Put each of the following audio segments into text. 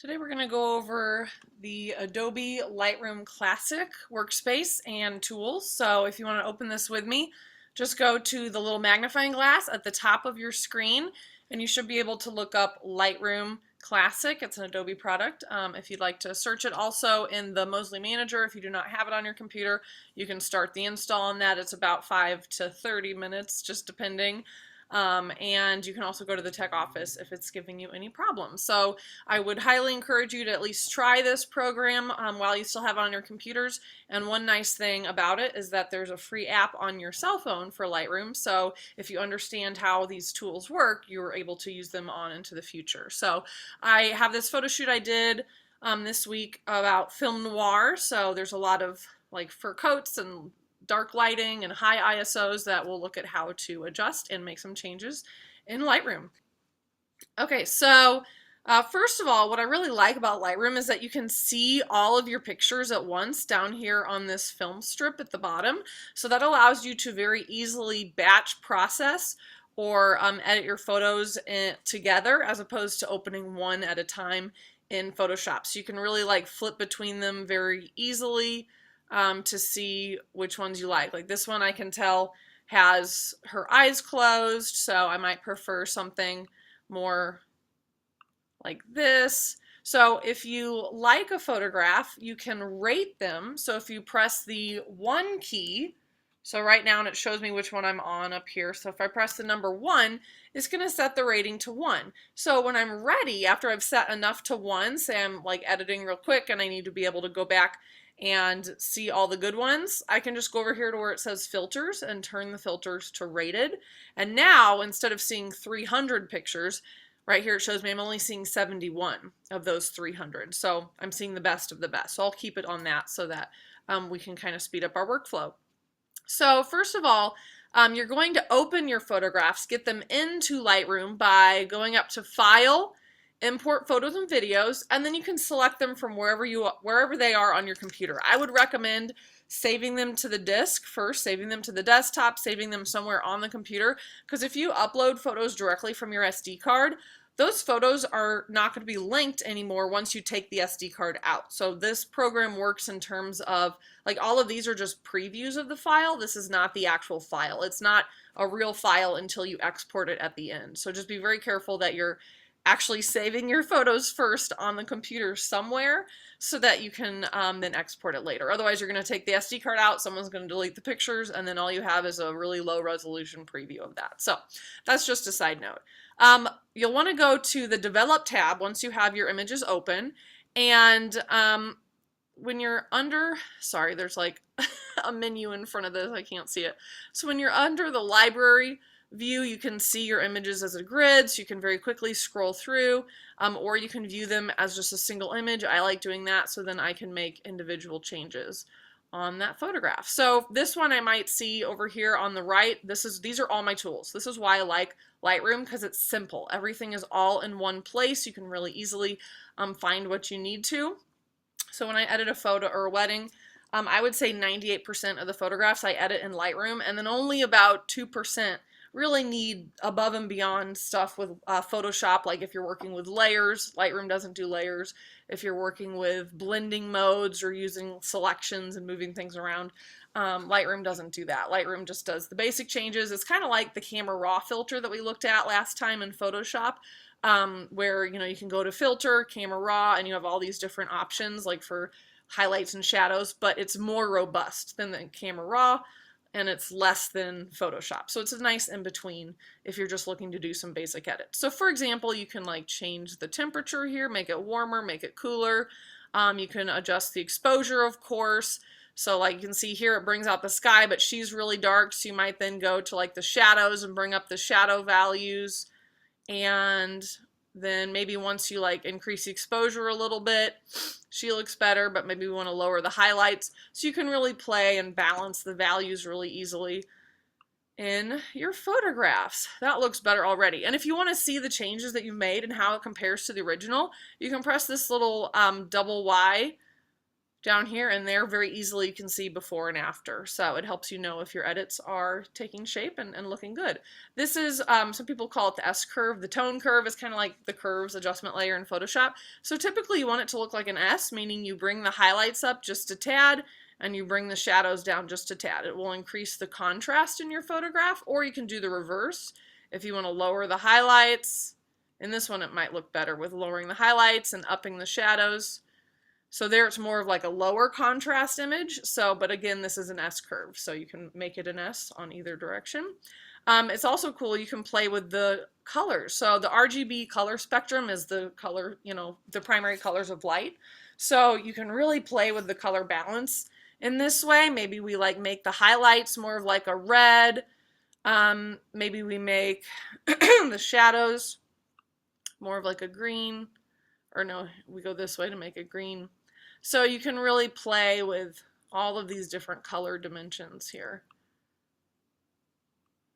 Today we're going to go over the Adobe Lightroom Classic workspace and tools. So if you want to open this with me, just go to the little magnifying glass at the top of your screen and you should be able to look up Lightroom Classic. It's an Adobe product. If you'd like to search it also in the Mosley Manager, if you do not have it on your computer, you can start the install on that. It's about 5 to 30 minutes, just depending. And you can also go to the tech office if it's giving you any problems. So I would highly encourage you to at least try this program while you still have it on your computers. And one nice thing about it is that there's a free app on your cell phone for Lightroom. So if you understand how these tools work, you're able to use them on into the future. So I have this photo shoot I did this week about film noir. So there's a lot of like fur coats and dark lighting and high ISOs that will look at how to adjust and make some changes in Lightroom. Okay, so first of all, what I really like about Lightroom is that you can see all of your pictures at once down here on this film strip at the bottom. So that allows you to very easily batch process or edit your photos together as opposed to opening one at a time in Photoshop. So you can really like flip between them very easily to see which ones you like. Like this one I can tell has her eyes closed, so I might prefer something more like this. So if you like a photograph, you can rate them. So if you press the 1 key, so right now it shows me which one I'm on up here. So if I press the number 1, it's going to set the rating to 1. So when I'm ready, after I've set enough to 1, say I'm like editing real quick and I need to be able to go back and see all the good ones, I can just go over here to where it says filters and turn the filters to rated. And now instead of seeing 300 pictures, right here it shows me I'm only seeing 71 of those 300. So I'm seeing the best of the best. So I'll keep it on that so that we can kind of speed up our workflow. So first of all, you're going to open your photographs, get them into Lightroom by going up to File, Import Photos and Videos, and then you can select them from wherever they are on your computer. I would recommend saving them to the disk first, saving them to the desktop, saving them somewhere on the computer, because if you upload photos directly from your SD card, those photos are not going to be linked anymore once you take the SD card out. So this program works in terms of, like, all of these are just previews of the file. This is not the actual file. It's not a real file until you export it at the end. So just be very careful that you're actually saving your photos first on the computer somewhere so that you can then export it later. Otherwise, you're going to take the SD card out, someone's going to delete the pictures, and then all you have is a really low resolution preview of that. So that's just a side note. You'll want to go to the Develop tab once you have your images open, and when you're under, sorry, there's like a menu in front of this, I can't see it. So when you're under the library view, you can see your images as a grid, so you can very quickly scroll through, or you can view them as just a single image. I like doing that so then I can make individual changes on that photograph. So this one I might see over here on the right. These are all my tools. This is why I like Lightroom, because it's simple. Everything is all in one place. You can really easily find what you need to. So when I edit a photo or a wedding, I would say 98% of the photographs I edit in Lightroom, and then only about 2% really need above and beyond stuff with Photoshop. Like if you're working with layers, Lightroom doesn't do layers. If you're working with blending modes or using selections and moving things around, Lightroom doesn't do that. Lightroom just does the basic changes. It's kind of like the camera raw filter that we looked at last time in Photoshop, where you can go to filter, camera raw, and you have all these different options like for highlights and shadows, but it's more robust than the camera raw, and it's less than Photoshop. So it's a nice in-between if you're just looking to do some basic edits. So for example, you can like change the temperature here, make it warmer, make it cooler. You can adjust the exposure, of course. So like you can see here, it brings out the sky, but she's really dark. So you might then go to like the shadows and bring up the shadow values. And then maybe once you like increase the exposure a little bit, she looks better, but maybe we want to lower the highlights. So you can really play and balance the values really easily in your photographs. That looks better already. And if you want to see the changes that you've made and how it compares to the original, you can press this little double Y down here and there. Very easily you can see before and after, so it helps you know if your edits are taking shape and looking good. This is, some people call it the S curve. The tone curve is kind of like the curves adjustment layer in Photoshop. So typically you want it to look like an S, meaning you bring the highlights up just a tad and you bring the shadows down just a tad. It will increase the contrast in your photograph, or you can do the reverse. If you want to lower the highlights, in this one it might look better with lowering the highlights and upping the shadows. So there it's more of like a lower contrast image. So, but again, this is an S curve, so you can make it an S on either direction. It's also cool, you can play with the colors. So the RGB color spectrum is the color, you know, the primary colors of light. So you can really play with the color balance in this way. Maybe we like make the highlights more of like a red. Maybe we make the shadows more of like a green. Or no, we go this way to make it green. So you can really play with all of these different color dimensions here.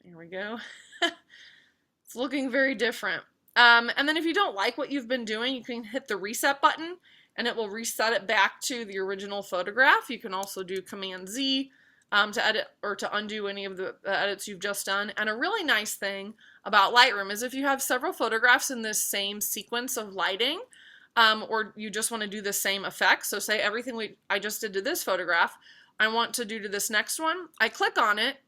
There we go. It's looking very different. And then if you don't like what you've been doing, you can hit the reset button and it will reset it back to the original photograph. You can also do Command Z to edit or to undo any of the edits you've just done. And a really nice thing about Lightroom is if you have several photographs in this same sequence of lighting, or you just want to do the same effect. So say everything I just did to this photograph, I want to do to this next one. I click on it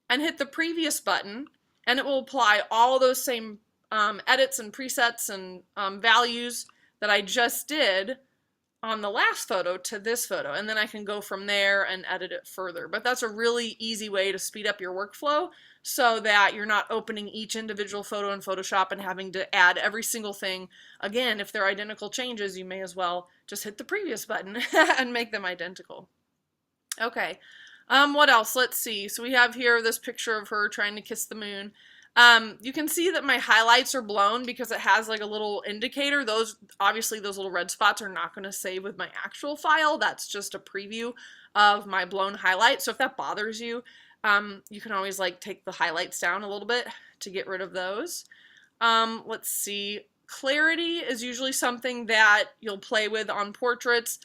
and hit the previous button, and it will apply all those same edits and presets and values that I just did on the last photo to this photo, and then I can go from there and edit it further. But that's a really easy way to speed up your workflow so that you're not opening each individual photo in Photoshop and having to add every single thing. Again, if they're identical changes, you may as well just hit the previous button and make them identical. Okay, what else? Let's see. So we have here this picture of her trying to kiss the moon. You can see that my highlights are blown because it has like a little indicator. Obviously those little red spots are not going to save with my actual file. That's just a preview of my blown highlight. So if that bothers you, you can always like take the highlights down a little bit to get rid of those. Let's see. Clarity is usually something that you'll play with on portraits.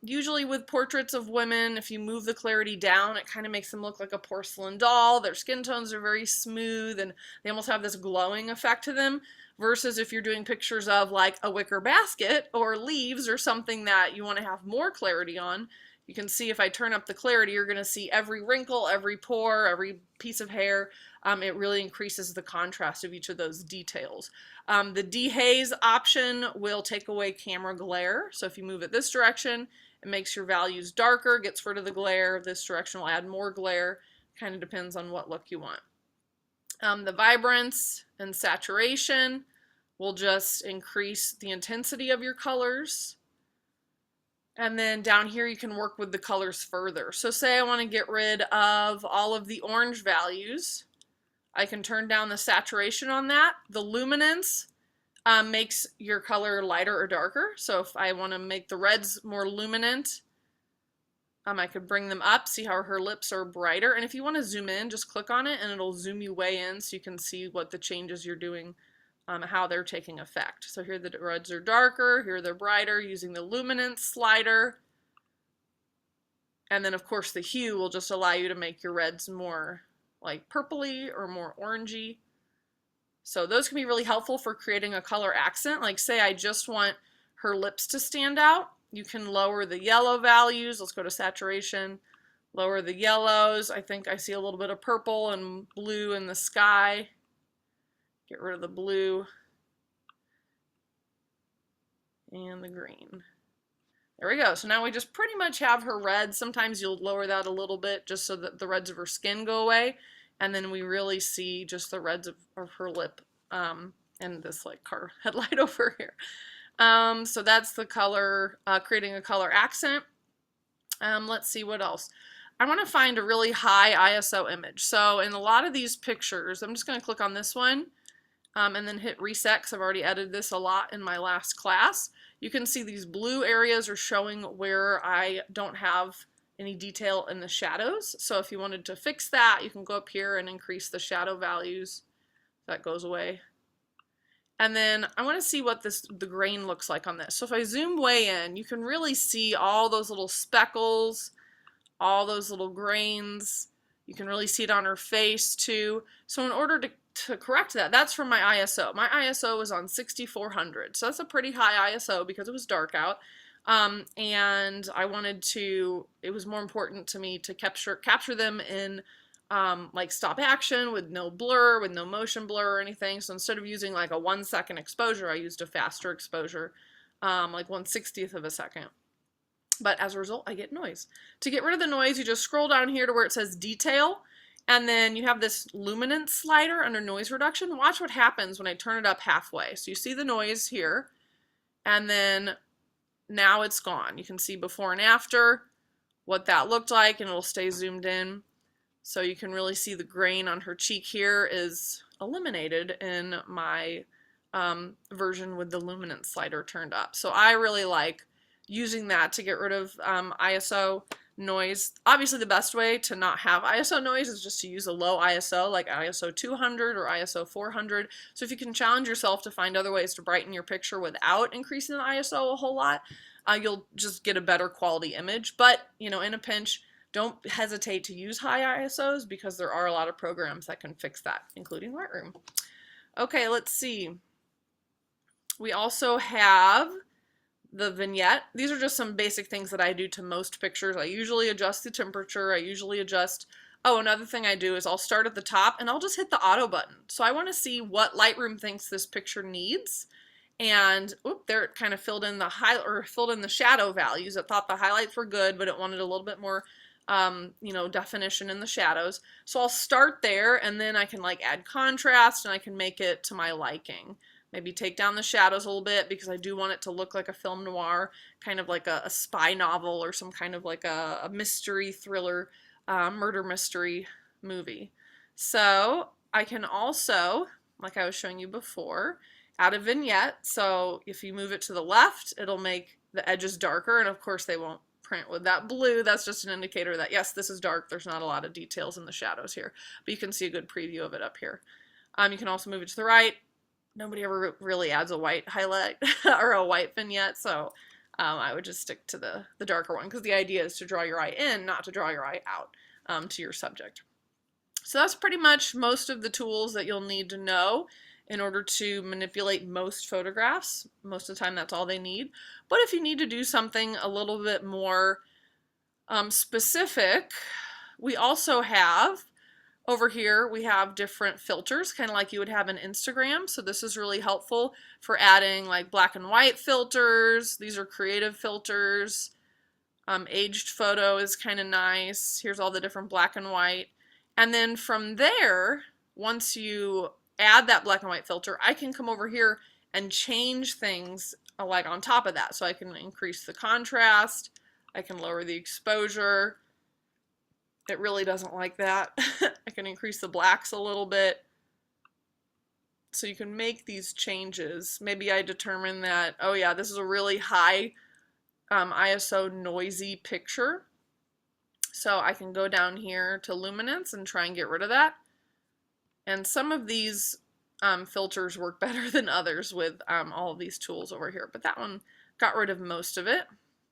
Usually with portraits of women, if you move the clarity down, it kind of makes them look like a porcelain doll. Their skin tones are very smooth and they almost have this glowing effect to them. Versus if you're doing pictures of like a wicker basket or leaves or something that you want to have more clarity on, you can see if I turn up the clarity, you're going to see every wrinkle, every pore, every piece of hair. It really increases the contrast of each of those details. The dehaze option will take away camera glare. So if you move it this direction, it makes your values darker, gets rid of the glare. This direction will add more glare. Kind of depends on what look you want. The vibrance and saturation will just increase the intensity of your colors. And then down here you can work with the colors further. So say I want to get rid of all of the orange values. I can turn down the saturation on that. The luminance makes your color lighter or darker. So if I want to make the reds more luminant, I could bring them up. See how her lips are brighter. And if you want to zoom in, just click on it and it'll zoom you way in so you can see what the changes you're doing, how they're taking effect. So here the reds are darker, here they're brighter using the luminance slider. And then of course the hue will just allow you to make your reds more like purpley or more orangey. So those can be really helpful for creating a color accent. Like say I just want her lips to stand out. You can lower the yellow values. Let's go to saturation. Lower the yellows. I think I see a little bit of purple and blue in the sky. Get rid of the blue and the green. There we go. So now we just pretty much have her red. Sometimes you'll lower that a little bit just so that the reds of her skin go away. And then we really see just the reds of her lip and this like car headlight over here. So that's the color, creating a color accent. Let's see what else. I want to find a really high ISO image. So in a lot of these pictures, I'm just going to click on this one and then hit reset because I've already edited this a lot in my last class. You can see these blue areas are showing where I don't have any detail in the shadows. So if you wanted to fix that, you can go up here and increase the shadow values. That goes away. And then I want to see what the grain looks like on this. So if I zoom way in, you can really see all those little speckles, all those little grains. You can really see it on her face too. So in order to correct that, that's from my ISO. My ISO was on 6400. So that's a pretty high ISO because it was dark out. And I wanted to, it was more important to me to capture them in like stop action with no blur, with no motion blur or anything. So instead of using like a 1 second exposure, I used a faster exposure, like 1/60th of a second. But as a result, I get noise. To get rid of the noise, you just scroll down here to where it says detail, and then you have this luminance slider under noise reduction. Watch what happens when I turn it up halfway. So you see the noise here, and then now it's gone. You can see before and after what that looked like, and it'll stay zoomed in. So you can really see the grain on her cheek here is eliminated in my version with the luminance slider turned up. So I really like using that to get rid of ISO noise. Obviously the best way to not have ISO noise is just to use a low ISO like ISO 200 or ISO 400. So if you can challenge yourself to find other ways to brighten your picture without increasing the ISO a whole lot, you'll just get a better quality image. But, you know, in a pinch, don't hesitate to use high ISOs because there are a lot of programs that can fix that, including Lightroom. Okay, let's see. We also have the vignette. These are just some basic things that I do to most pictures. I usually adjust the temperature. I usually adjust, oh, another thing I do is I'll start at the top and I'll just hit the auto button. So I want to see what Lightroom thinks this picture needs. And oop, there it kind of filled in the shadow values. It thought the highlights were good, but it wanted a little bit more you know, definition in the shadows. So I'll start there, and then I can like add contrast and I can make it to my liking. Maybe take down the shadows a little bit because I do want it to look like a film noir, kind of like a spy novel or some kind of like a mystery thriller, murder mystery movie. So I can also, like I was showing you before, add a vignette. So if you move it to the left, it'll make the edges darker, and of course they won't print with that blue. That's just an indicator that yes, this is dark. There's not a lot of details in the shadows here, but you can see a good preview of it up here. You can also move it to the right. Nobody ever really adds a white highlight or a white vignette, so I would just stick to the darker one because the idea is to draw your eye in, not to draw your eye out to your subject. So that's pretty much most of the tools that you'll need to know in order to manipulate most photographs. Most of the time that's all they need. But if you need to do something a little bit more specific, we also have over here, we have different filters, kind of like you would have in Instagram. So this is really helpful for adding like black and white filters. These are creative filters. Aged photo is kind of nice. Here's all the different black and white. And then from there, once you add that black and white filter, I can come over here and change things like on top of that. So I can increase the contrast. I can lower the exposure. It really doesn't like that. I can increase the blacks a little bit. So you can make these changes. Maybe I determine that, oh yeah, this is a really high ISO noisy picture. So I can go down here to luminance and try and get rid of that. And some of these filters work better than others with all of these tools over here. But that one got rid of most of it.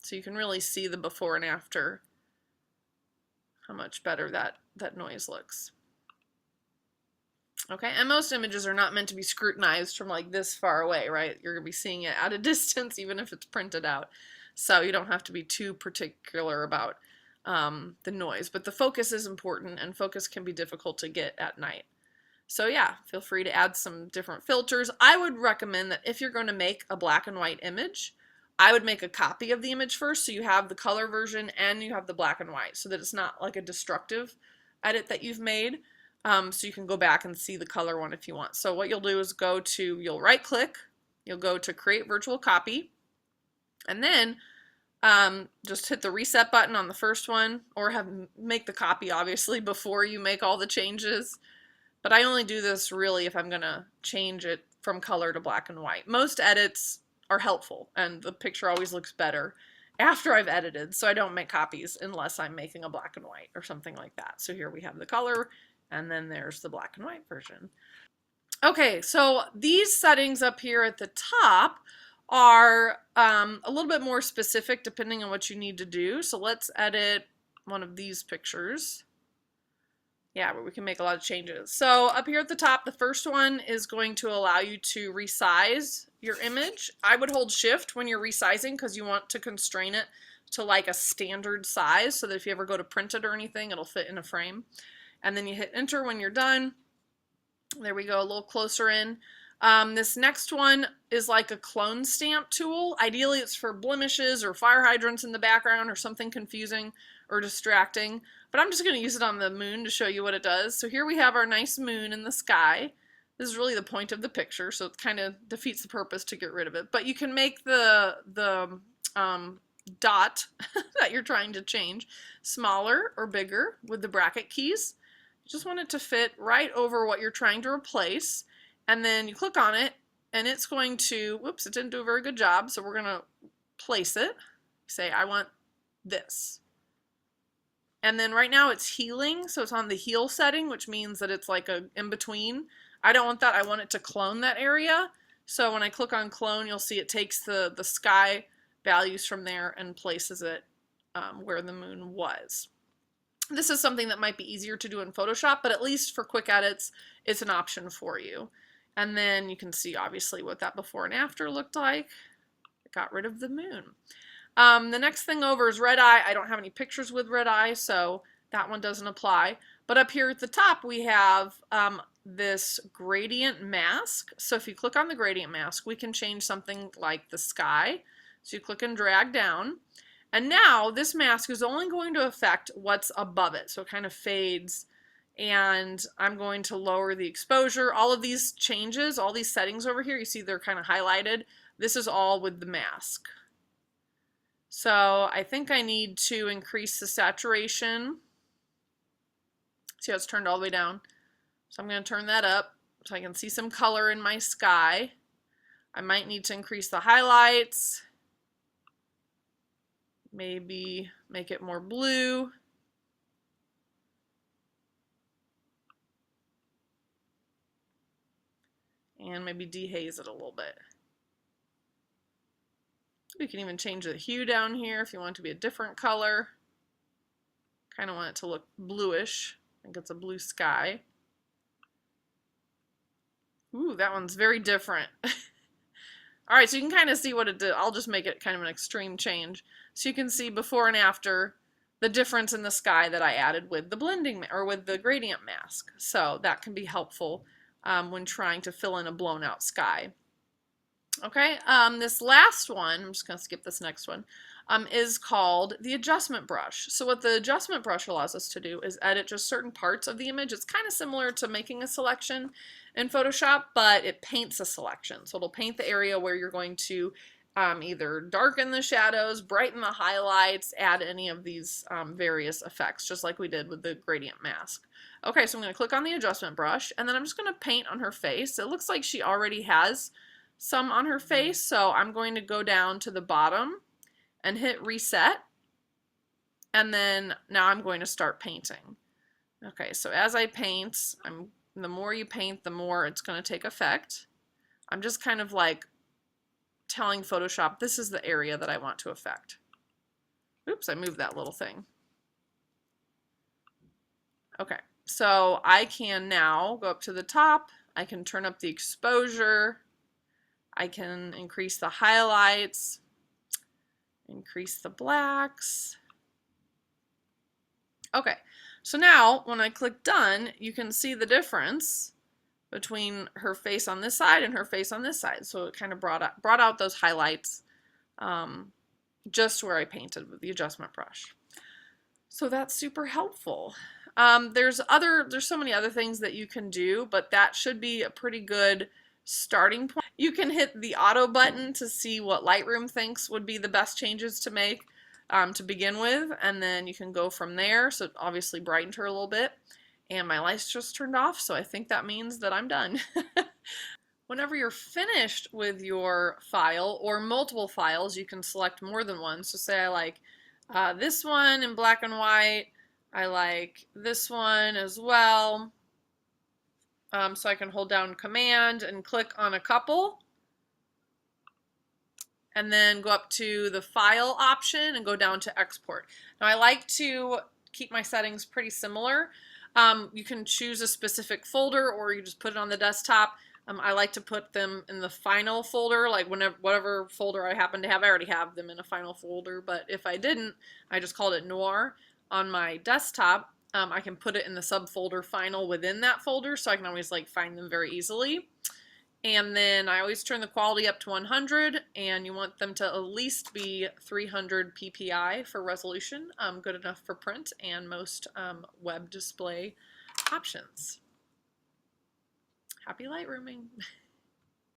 So you can really see the before and after, how much better that noise looks. Okay, and most images are not meant to be scrutinized from like this far away, right? You're going to be seeing it at a distance even if it's printed out. So you don't have to be too particular about the noise. But the focus is important, and focus can be difficult to get at night. So yeah, feel free to add some different filters. I would recommend that if you're going to make a black and white image, I would make a copy of the image first so you have the color version and you have the black and white so that it's not like a destructive edit that you've made. So you can go back and see the color one if you want. So what you'll do is you'll right click, you'll go to create virtual copy, and then just hit the reset button on the first one, or make the copy obviously before you make all the changes. But I only do this really if I'm gonna change it from color to black and white. Most edits are helpful and the picture always looks better after I've edited, so I don't make copies unless I'm making a black and white or something like that. So here we have the color, and then there's the black and white version. Okay, so these settings up here at the top are a little bit more specific depending on what you need to do. So let's edit one of these pictures. Yeah, where we can make a lot of changes. So up here at the top, the first one is going to allow you to resize your image. I would hold shift when you're resizing because you want to constrain it to like a standard size so that if you ever go to print it or anything, it'll fit in a frame. And then you hit enter when you're done. There we go, a little closer in. This next one is like a clone stamp tool. Ideally, it's for blemishes or fire hydrants in the background or something confusing or distracting. But I'm just going to use it on the moon to show you what it does. So here we have our nice moon in the sky. This is really the point of the picture, so it kind of defeats the purpose to get rid of it. But you can make the dot that you're trying to change smaller or bigger with the bracket keys. You just want it to fit right over what you're trying to replace. And then you click on it, and it's going to, whoops, it didn't do a very good job, so we're going to place it. Say, I want this. And then right now it's healing, so it's on the heal setting, which means that it's like a in-between. I don't want that. I want it to clone that area. So when I click on clone, you'll see it takes the sky values from there and places it where the moon was. This is something that might be easier to do in Photoshop, but at least for quick edits, it's an option for you. And then you can see obviously what that before and after looked like. It got rid of the moon. The next thing over is red eye. I don't have any pictures with red eye, so that one doesn't apply. But up here at the top, we have this gradient mask. So if you click on the gradient mask, we can change something like the sky. So you click and drag down. And now this mask is only going to affect what's above it. So it kind of fades. And I'm going to lower the exposure. All of these changes, all these settings over here, you see they're kind of highlighted. This is all with the mask. So I think I need to increase the saturation. See how it's turned all the way down? So I'm going to turn that up so I can see some color in my sky. I might need to increase the highlights. Maybe make it more blue. And maybe dehaze it a little bit. You can even change the hue down here if you want it to be a different color. Kind of want it to look bluish. I think it's a blue sky. Ooh, that one's very different. All right, so you can kind of see what it did. I'll just make it kind of an extreme change. So you can see before and after the difference in the sky that I added with the blending or with the gradient mask. So that can be helpful when trying to fill in a blown out sky. Okay, this last one, I'm just going to skip this next one, is called the adjustment brush. So what the adjustment brush allows us to do is edit just certain parts of the image. It's kind of similar to making a selection in Photoshop, but it paints a selection. So it'll paint the area where you're going to either darken the shadows, brighten the highlights, add any of these various effects, just like we did with the gradient mask. Okay, so I'm going to click on the adjustment brush, and then I'm just going to paint on her face. It looks like she already has some on her face, so I'm going to go down to the bottom and hit reset, and then now I'm going to start painting. Okay, so as I paint, the more you paint, the more it's going to take effect. I'm just kind of like telling Photoshop this is the area that I want to affect. Oops, I moved that little thing. Okay, so I can now go up to the top, I can turn up the exposure, I can increase the highlights, increase the blacks. Okay, so now when I click done, you can see the difference between her face on this side and her face on this side. So it kind of brought out those highlights just where I painted with the adjustment brush. So that's super helpful. There's so many other things that you can do, but that should be a pretty good starting point. You can hit the auto button to see what Lightroom thinks would be the best changes to make to begin with, and then you can go from there. So it obviously brightened her a little bit, and my lights just turned off, so I think that means that I'm done. Whenever you're finished with your file or multiple files, you can select more than one. So say I like this one in black and white, I like this one as well. So I can hold down Command and click on a couple, and then go up to the File option and go down to Export. Now I like to keep my settings pretty similar. You can choose a specific folder, or you just put it on the desktop. I like to put them in the final folder, like whatever folder I happen to have. I already have them in a final folder, but if I didn't, I just called it Noir on my desktop. I can put it in the subfolder Final within that folder, so I can always like find them very easily. And then I always turn the quality up to 100, and you want them to at least be 300 ppi for resolution, good enough for print and most web display options. Happy Lightrooming!